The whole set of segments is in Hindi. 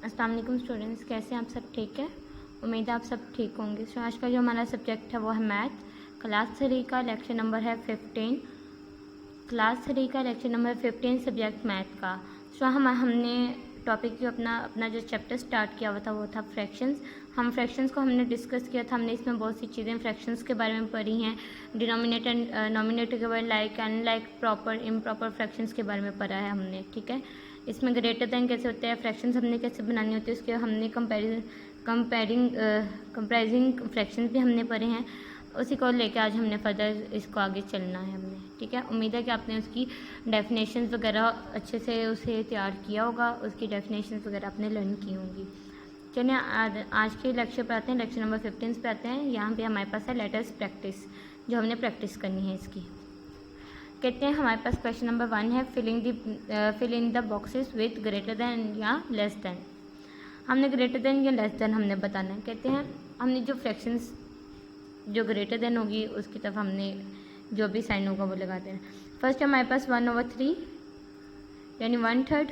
अस्सलाम वालेकुम स्टूडेंट्स, कैसे हैं आप सब? ठीक है, उम्मीद है आप सब ठीक होंगे। सो आज का जो हमारा सब्जेक्ट है वो है मैथ। क्लास 3 का लेक्चर नंबर है 15। क्लास 3 का लेक्चर नंबर 15 सब्जेक्ट मैथ का। सो हमने टॉपिक जो अपना जो चैप्टर स्टार्ट किया हुआ था वो था फ्रैक्शंस। हम फ्रैक्शंस को हमने डिस्कस किया था। हमने इसमें बहुत सी चीज़ें फ्रैक्शंस के बारे में पढ़ी हैं। डिनोमिनेटर नोमिनेटर के बारे में, like and like, proper improper fractions के बारे में पढ़ा है हमने। ठीक है, इसमें ग्रेटर देन कैसे होते हैं, फ्रैक्शंस हमने कैसे बनानी होती है, उसके हमने कंपेरिजिंग फ्रैक्शंस भी हमने पढ़े हैं। उसी को लेकर आज हमने फर्दर इसको आगे चलना है हमने। ठीक है, उम्मीद है कि आपने उसकी डेफिनेशंस वगैरह अच्छे से उसे तैयार किया होगा, उसकी डेफिनेशंस वगैरह आपने लर्न की होंगी। चलिए आज के लेक्चर पे आते हैं, लेक्चर नंबर 15 पे आते हैं। यहाँ पे हमारे पास है लेटर्स प्रैक्टिस, जो हमने प्रैक्टिस करनी है इसकी। कहते हैं हमारे पास क्वेश्चन नंबर 1 है, fill in the boxes with greater than या लेस देन। हमने ग्रेटर देन या लेस देन हमने बताना है। कहते हैं हमने जो फ्रैक्शंस जो ग्रेटर देन होगी उसकी तरफ हमने जो भी साइन होगा वो लगाते हैं। फर्स्ट हमारे पास 1/3 यानी 1/3।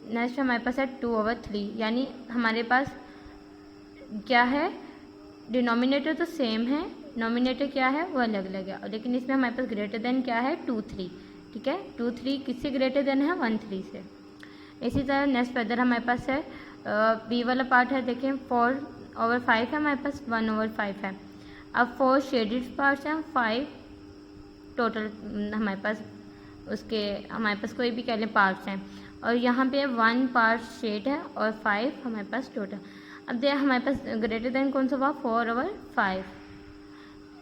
नेक्स्ट हमारे पास है 2/3 यानी हमारे पास क्या है, डिनोमिनेटर तो सेम है, नोमिनेटर क्या है वो अलग अलग है, लेकिन इसमें हमारे पास ग्रेटर देन क्या है 2/3। ठीक है, 2/3 किससे ग्रेटर देन है 1/3 से। इसी तरह नेक्स्ट फर्दर हमारे पास है बी वाला पार्ट है। देखें 4/5 है हमारे पास, 1/5 है। अब 4 शेडेड पार्ट्स हैं, 5 टोटल हमारे पास हमारे पास कोई भी कह लें पार्ट्स हैं, और यहाँ पे 1 पार्ट शेड है और 5 हमारे पास टोटल। अब देखिए हमारे पास ग्रेटर देन कौन सा हुआ 4/5।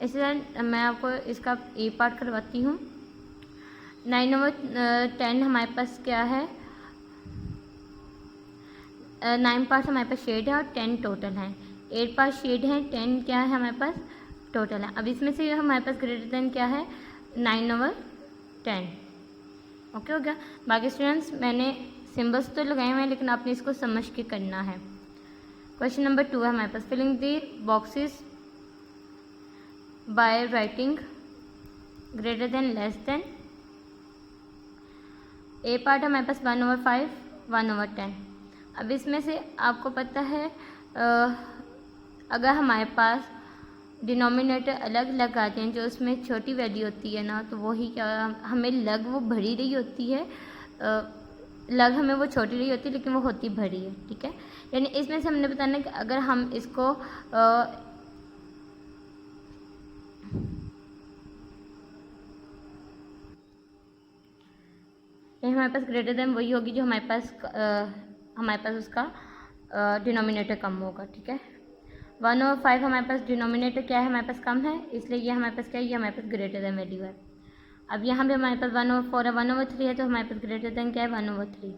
इसी तरह मैं आपको इसका ए पार्ट करवाती हूँ। 9/10 हमारे पास क्या है, 9 पार्ट्स हमारे पास शेड है और 10 टोटल हैं। 8 पार्ट शेड हैं, 10 क्या है हमारे पास टोटल है। अब इसमें से हमारे पास ग्रेटर देन क्या है 9/10। ओके हो गया। बाकी स्टूडेंट्स मैंने सिम्बल्स तो लगाए हुए हैं, लेकिन आपने इसको समझ के करना है। क्वेश्चन नंबर 2 है हमारे पास, filling the boxes by writing greater than less than. A part हमारे पास 1/5, 1/10। अब इसमें से आपको पता है अगर हमारे पास डिनोमिनेटर अलग अलग आते हैं, जो उसमें छोटी वैल्यू होती है ना, तो वही क्या हमें लग वो भरी रही होती है, लग हमें वो छोटी रही होती है लेकिन वो होती भरी है। ठीक है, यानी इसमें से हमने बताना कि अगर हम इसको हमारे पास ग्रेटर देन वही होगी जो हमारे पास उसका डिनोमिनेटर कम होगा। ठीक है, 1/5 हमारे पास डिनोमिनेटर क्या है हमारे पास कम है, इसलिए ये हमारे पास क्या है, ये हमारे पास ग्रेटर देन वैल्यू है। अब यहाँ पे हमारे पास 1/4 है, 1/3 है, तो हमारे पास ग्रेटर देन क्या है 1/3।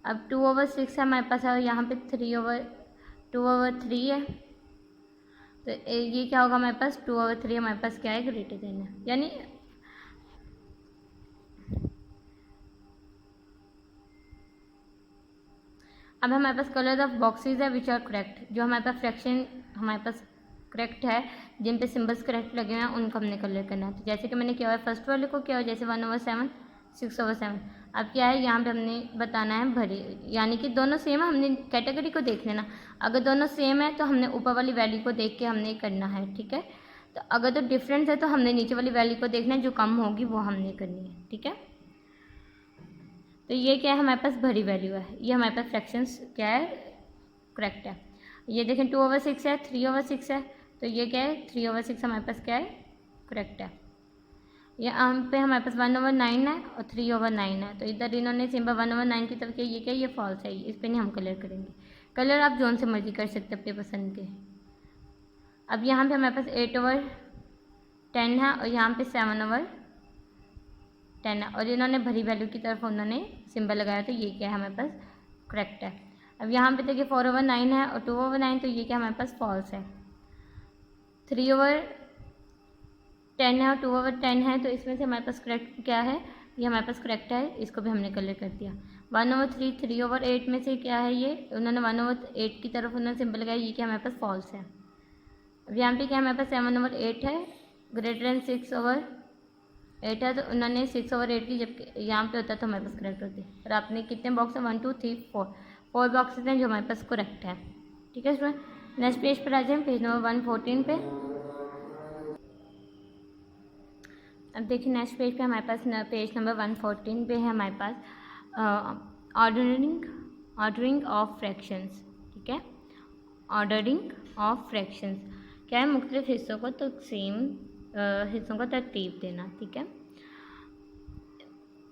अब 2/6 है हमारे पास, और यहाँ पे 2/3 है, तो ये क्या होगा हमारे पास 2/3 हमारे पास क्या है ग्रेटर देन है। यानी अब हमारे पास कलर ऑफ बॉक्सेस है विच आर करेक्ट, जो हमारे पास फ्रैक्शन हमारे पास करेक्ट है, जिन पे सिंबल्स करेक्ट लगे हुए हैं उनको हमने कलर करना है। तो जैसे कि मैंने किया है फर्स्ट वाले को किया, जैसे 1/7, 6/7। अब क्या है यहाँ पे हमने बताना है भरी, यानी कि दोनों सेम है, हमने कैटेगरी को देख लेना। अगर दोनों सेम है तो हमने ऊपर वाली वैल्यू को देख के हमने करना है। ठीक है, तो अगर तो डिफरेंस है तो हमने नीचे वाली वैल्यू को देखना है, जो कम होगी वो हमने करनी है। ठीक है, तो ये क्या है हमारे पास भरी वैल्यू है, ये हमारे पास फ्रैक्शंस क्या है करेक्ट है। ये देखें 2/6 है, 3/6 है, तो ये क्या है 3/6 हमारे पास क्या है करेक्ट है। यहाँ पे हमारे पास 1/9 है और 3/9 है, तो इधर इन्होंने सिंबल 1/9 की तरफ किया, ये क्या है ये फॉल्स है, इस पर नहीं हम कलर करेंगे। कलर आप जोन से मर्जी कर सकते अपने पसंद के। अब यहाँ पे हमारे पास 8/10 है और यहाँ पे 7/10 है, और इन्होंने भरी वैल्यू की तरफ उन्होंने सिंबल लगाया, तो ये क्या है हमारे पास करेक्ट है। अब यहाँ पे देखिए 4/9 है और 2/9, तो ये क्या हमारे पास फॉल्स है। 3/10 है और 2/10 है, तो इसमें से हमारे पास करेक्ट क्या है, ये हमारे पास करेक्ट है, इसको भी हमने कलर कर दिया। 1/3, 3/8 में से क्या है, ये उन्होंने 1/8 की तरफ उन्होंने सिंबल लगाया, ये क्या हमारे पास फॉल्स है। अब यहाँ पे क्या हमारे पास 7/8 है, ग्रेटर देन 6/8 8 है तो उन्होंने 6/8 की, जबकि यहाँ पे होता तो हमारे पास करेक्ट होती। और आपने कितने बॉक्स हैं, 1 2 3 4 बॉक्सेस हैं जो हमारे पास करेक्ट है। ठीक है स्टूडेंट, नेक्स्ट पेज पर आ जाए, पेज नंबर 114 पे। अब देखिए नेक्स्ट पेज पे हमारे पास पेज नंबर 114 पे है हमारे पास ऑर्डरिंग ऑफ फ्रैक्शंस। ठीक है, ऑर्डरिंग ऑफ फ्रैक्शंस क्या है, मुख्तलिफ हिस्सों को हिस्सों को तरतीब देना। ठीक है,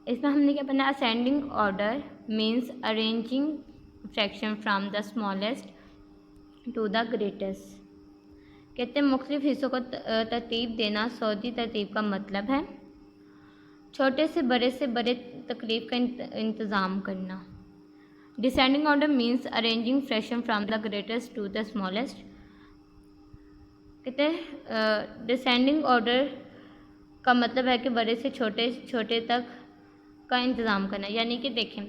इसमें हमने क्या पढ़ना, ascending order means arranging fraction from the smallest to the greatest. कहते हैं मुख्तलिफ हिस्सों को तरतीब देना, सऊदी तरतीब का मतलब है छोटे से बड़े तकलीफ का इंतज़ाम करना। Descending order means arranging fraction from the greatest to the smallest. कहते हैं डिसेंडिंग ऑर्डर का मतलब है कि बड़े से छोटे तक का इंतज़ाम करना। यानी कि देखें,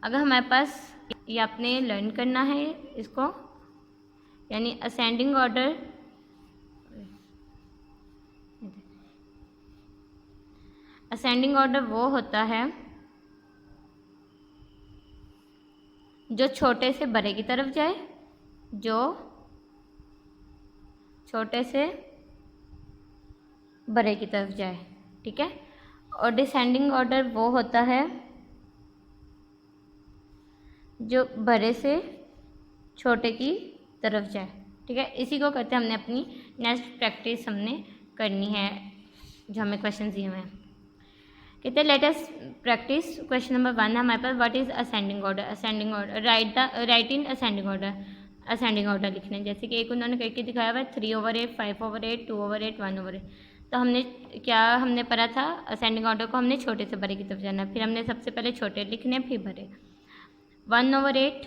अगर हमारे पास ये आपने लर्न करना है इसको, यानी असेंडिंग ऑर्डर, असेंडिंग ऑर्डर वो होता है जो छोटे से बड़े की तरफ जाए, जो छोटे से बड़े की तरफ जाए। ठीक है, और डिसेंडिंग ऑर्डर वो होता है जो बड़े से छोटे की तरफ जाए। ठीक है, इसी को करते हमने अपनी नेक्स्ट प्रैक्टिस हमने करनी है जो हमें क्वेश्चन दिए हुए हैं। कहते हैं let us practice. Question number 1 है हमारे पास, what is ascending order. Ascending order, right in ascending order. Ascending order लिखना है, जैसे कि एक उन्होंने करके दिखाया हुआ है 3/8, 5/8, 2/8, 1/8। तो हमने पढ़ा था असेंडिंग ऑर्डर को हमने छोटे से बड़े की तरफ जाना है। फिर हमने सबसे पहले छोटे लिखने फिर बड़े। 1/8,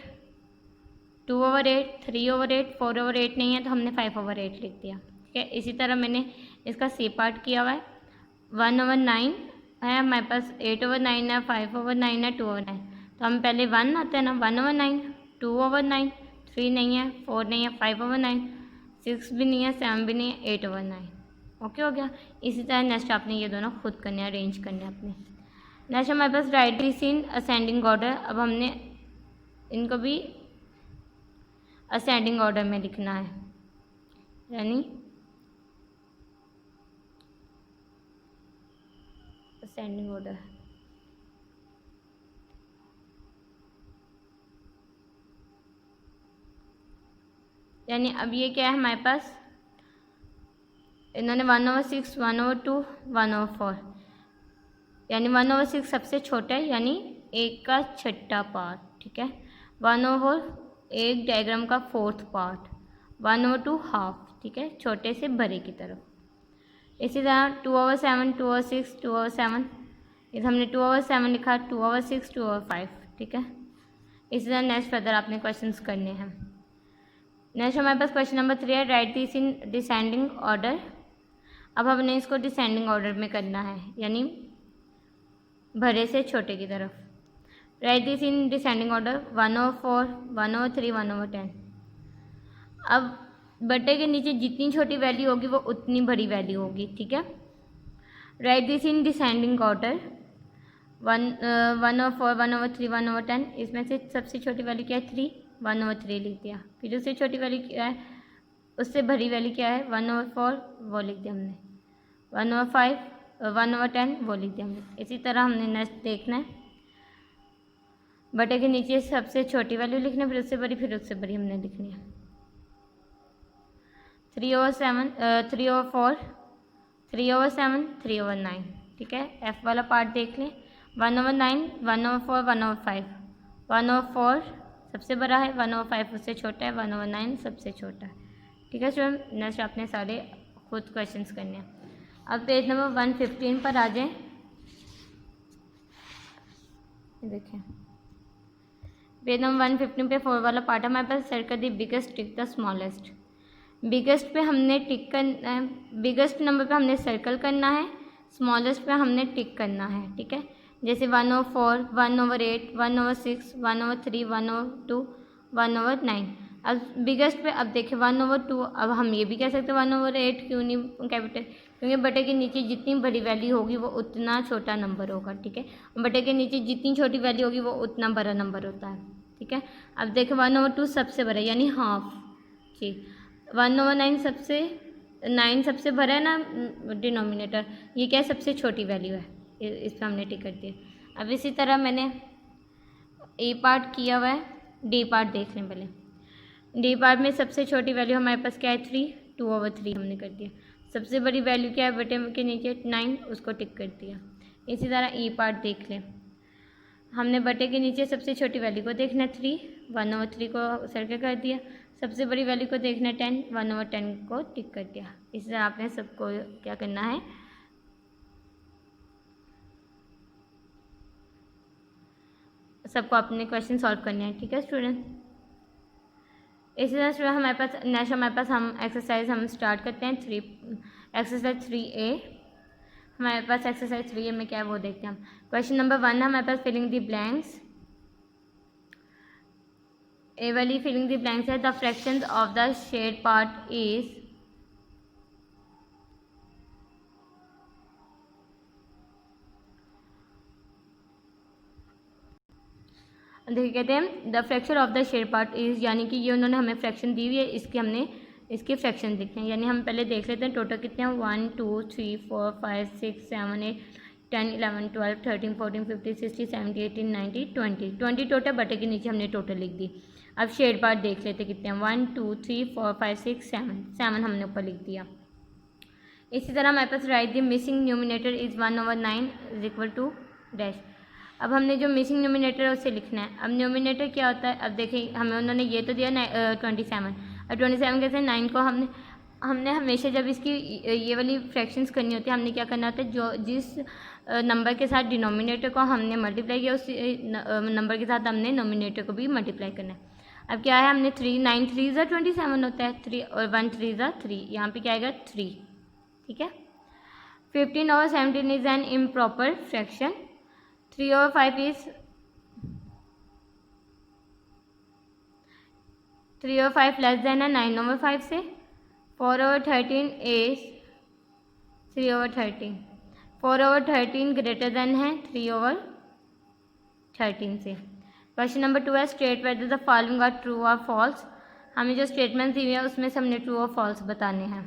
2/8, 3/8, 4/8 नहीं है तो हमने 5/8 लिख दिया। ठीक है, इसी तरह मैंने इसका सी पार्ट किया हुआ है। 1/9 है हमारे पास, 8/9 है, 5/9 है, 2/9। तो हम पहले 1 आते हैं ना, 1/9, 2/9, 3 नहीं है, 4 नहीं है, 5/9, 6 भी नहीं है, 7 भी नहीं है, 8/9। ओके हो गया। इसी तरह नेक्स्ट आपने ये दोनों खुद करने हैं, अरेंज करने हैं अपने। नेक्स्ट हमारे पास right this in ascending order. अब हमने इनको भी असेंडिंग ऑर्डर में लिखना है, यानी असेंडिंग ऑर्डर। यानी अब ये क्या है हमारे पास, इन्होंने 1/6, 1/2, 1/4, यानी 1/6 सबसे छोटा है, यानी 1 का छठा पार्ट। ठीक है, 1/4 एक डायग्राम का 4th पार्ट, 1/2 हाफ। ठीक है, छोटे से बड़े की तरफ। इसी तरह 2/7, 2/6, 2/7, इधर हमने 2/7 लिखा, 2/6, 2/5। ठीक है, इसी तरह नेक्स्ट फर्दर आपने क्वेश्चंस करने हैं। नेक्स्ट हमारे पास क्वेश्चन नंबर 3 है, right this in descending order. अब हमने इसको डिसेंडिंग ऑर्डर में करना है, यानी बड़े से छोटे की तरफ। Right this in descending order, 1/4, 1/3, 1/10। अब बटे के नीचे जितनी छोटी वैल्यू होगी वो उतनी बड़ी वैल्यू होगी। ठीक है, right this in descending order, 1/4, 1/3, 1/10। इसमें से सबसे छोटी वैल्यू क्या है, 3, 1/3 लिख दिया। फिर दूसरी छोटी वैल्यू क्या है, उससे बड़ी वैल्यू क्या है, 1/4, वो लिख दिया हमने। 1/5, 1/10 वो लिख दिया हमने। इसी तरह हमने नेक्स्ट देखना है, बटे के नीचे सबसे छोटी वैल्यू लिखनी है, फिर उससे बड़ी, फिर उससे बड़ी हमने लिखनी है। 3/7, 3/4, 3/7, 3/9। ठीक है, F वाला पार्ट देख लें, 1/9, 1/4, 1/5। 1/4 सबसे बड़ा है, 1/5 उससे छोटा है, 1/9 सबसे छोटा है। ठीक है स्टूडेंट, नेक्स्ट आपने सारे खुद क्वेश्चंस करने हैं। अब पेज नंबर 115 पर आ जाएं। देखिए पेज नंबर 115 पे 4 वाला पार्ट हमारे पास, circle the biggest tick the smallest. Biggest पे हमने टिक करना है, बिगेस्ट नंबर पे हमने सर्कल करना है, स्मॉलेस्ट पे हमने टिक करना है। ठीक है, जैसे 1/4, 1/8, 1/6, 1/3, 1/2, 1/9। अब बिगेस्ट पे अब देखें 1/2, अब हम ये भी कह सकते हैं 1/8, क्यों नहीं कैपिटल, क्योंकि बटे के नीचे जितनी बड़ी वैल्यू होगी वो उतना छोटा नंबर होगा, ठीक है। बटे के नीचे जितनी छोटी वैल्यू होगी वो उतना बड़ा नंबर होता है, ठीक है। अब देखें 1/2 सबसे बड़ा यानी हाफ, जी। 1/9 9 सबसे बड़ा है ना डिनोमिनेटर, ये क्या है सबसे छोटी वैल्यू है, इस पर हमने टिक कर दिया। अब इसी तरह मैंने ए पार्ट किया हुआ है, डी पार्ट देख लें पहले। डी पार्ट में सबसे छोटी वैल्यू हमारे पास क्या है 3, 2/3 हमने कर दिया। सबसे बड़ी वैल्यू क्या है बटे के नीचे 9, उसको टिक कर दिया। इसी तरह ई पार्ट देख लें, हमने बटे के नीचे सबसे छोटी वैल्यू को देखना 3, 1/3 को सर्कल कर दिया। सबसे बड़ी वैल्यू को देखना 10, 1/10 को टिक कर दिया। इसी तरह आपने सबको क्या करना है, सबको अपने क्वेश्चन सॉल्व करने हैं, ठीक है स्टूडेंट। इसी तरह स्टूडेंट हमारे पास हम एक्सरसाइज हम स्टार्ट करते हैं एक्सरसाइज 3A। हमारे पास एक्सरसाइज 3A में क्या है वो देखते हैं हम। क्वेश्चन नंबर 1 है हमारे पास फिलिंग द ब्लैंक्स। ए वाली फिलिंग द ब्लैंक्स है the fractions of the shade part is, देखिए कहते हैं the fraction of the shade part is, यानी कि ये उन्होंने हमें फ्रैक्शन दी हुई है, इसके फ्रैक्शन लिखते हैं। यानी हम पहले देख लेते हैं टोटल कितने हैं 1 2 3 4 5 6 7 8 10 11 12 13 14 15 16 17 18 19 20 टोटल बटे के नीचे हमने टोटल लिख दी। अब शेड पार्ट देख लेते कितने हैं 1 2 3 4 5 6 7 हमने ऊपर लिख दिया। इसी तरह हमारे पास right the missing numerator is 1/9 is equal to dash. अब हमने जो मिसिंग न्यूमिनेटर है उसे लिखना है। अब न्यूमिनेटर क्या होता है, अब देखें हमें उन्होंने ये तो दिया 27, और 27 कैसे 9 को हमने हमेशा जब इसकी ये वाली फ्रैक्शंस करनी होती है हमने क्या करना होता है, जो जिस नंबर के साथ डिनोमिनेटर को हमने मल्टीप्लाई किया उस नंबर के साथ हमने नोमिनेटर को भी मल्टीप्लाई करना है। अब क्या है हमने 9 3 27 होता है 3, और 1 3 3, यहाँ पे क्या आएगा 3, ठीक है। 15/17 is an improper fraction. 3/5 is 3/5 less than है 9/5 से। 4/13 is 3/13। 4/13 ग्रेटर देन है 3/13 से। क्वेश्चन नंबर 2 है state whether the following are true और फॉल्स। हमें जो स्टेटमेंट दी हुई है उसमें से हमने ट्रू और फॉल्स बताने हैं।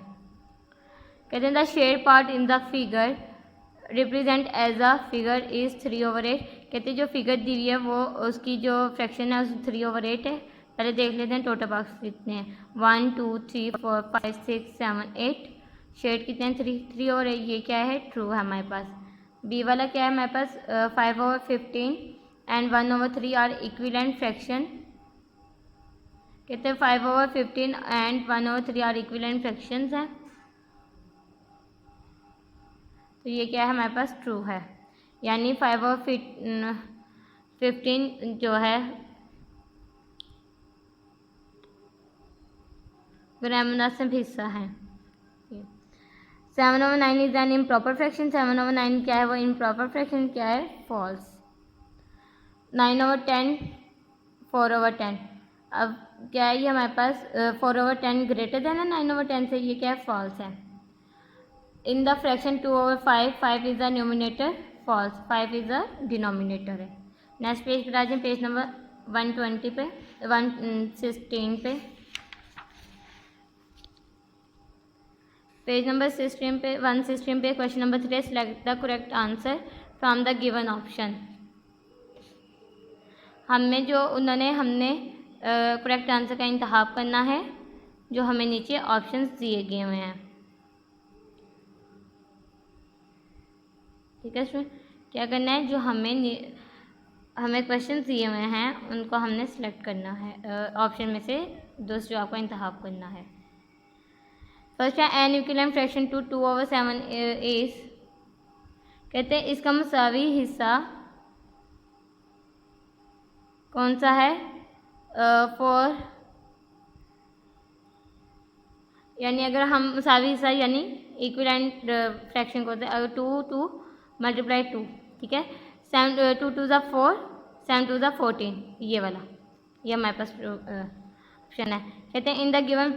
कहते हैं the shade part in the figure represent as a figure is 3/8। कहते हैं जो फिगर दी हुई है वो उसकी जो फ्रैक्शन है उस 3/8 है। पहले देख लेते हैं टोटल बॉक्स कितने हैं 1 2 3 4 5 6 7 8। शेड कितने हैं 3/8, ये क्या है ट्रू है हमारे पास। बी वाला क्या है हमारे पास 5/15 एंड 1/3 आर इक्विवेलेंट फ्रैक्शन। कहते हैं 5/15 एंड 1/3 आर इक्विवेलेंट फ्रैक्शंस हैं, तो ये क्या है हमारे पास ट्रू है। यानी 5/15 जो है ग्रामनासिब हिस्सा है। 7/9 इज एन इम्प्रॉपर फ्रैक्शन। 7/9 क्या है वो इम्प्रॉपर फ्रैक्शन, क्या है फॉल्स। 9/10 4/10। अब क्या है ये हमारे पास 4/10 ग्रेटर देन है 9/10 से, ये क्या है फॉल्स है। In the fraction 2/5 5 is the numerator, false 5 is the denominator है। नेक्स्ट पेज पर आ जाए, पेज नंबर 120 पे 116 पे, पेज नंबर 16 पे 116 पे question number 3 select the correct answer from the given option. हमने करेक्ट आंसर का इंतखाब करना है जो हमें नीचे ऑप्शंस दिए गए हुए हैं, ठीक है। इसमें क्या करना है, जो हमें क्वेश्चन दिए हुए हैं उनको हमने सेलेक्ट करना है, ऑप्शन में से दूसरे आपका इंतखाब करना है। फर्स्ट है an equivalent fraction to 2/7 is. कहते हैं इसका मसावी हिस्सा कौन सा है 4, यानी अगर हम मसावी हिस्सा यानी इक्विवेलेंट फ्रैक्शन को होता है अगर 2 2 मल्टीप्लाई 2, ठीक है। 2 2 ज़ा 4 7 2 ज़ा 14, ये वाला ये हमारे पास ऑप्शन है। कहते हैं in the given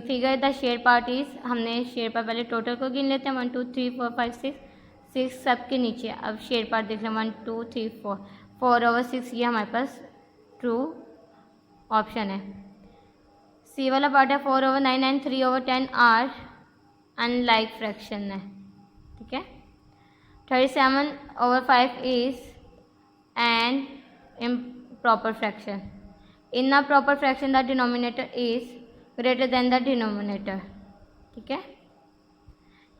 figure the share part is, हमने शेयर पार्ट पहले टोटल को गिन लेते हैं 1 2 3 4 5 6 सबके नीचे। अब शेयर पार्ट देख लें 1 2 3 4/6 ये हमारे पास ट्रू ऑप्शन है। सी वाला पार्ट है 4/9 एंड 3/10 आर अनलाइक फ्रैक्शन है, ठीक है। 37/5 is an improper fraction. In a proper fraction the denominator is greater than the denominator, ठीक है।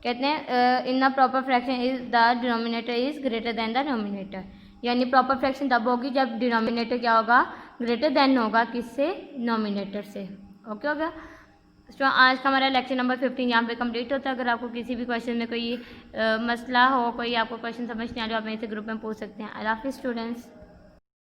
कहते हैं in a proper fraction is the denominator is greater than the denominator, यानी प्रॉपर फ्रैक्शन तब होगी जब डिनोमिनेटर क्या होगा, ग्रेटर देन होगा किससे, नोमिनेटर से। ओके हो गया। तो आज का हमारा लेक्चर नंबर 15 यहाँ पे कंप्लीट होता है। अगर आपको किसी भी क्वेश्चन में कोई मसला हो, कोई आपको क्वेश्चन समझ नहीं आ रहा, आप मेरे से ग्रुप में पूछ सकते हैं। अल्लाह हाफिज़ स्टूडेंट्स।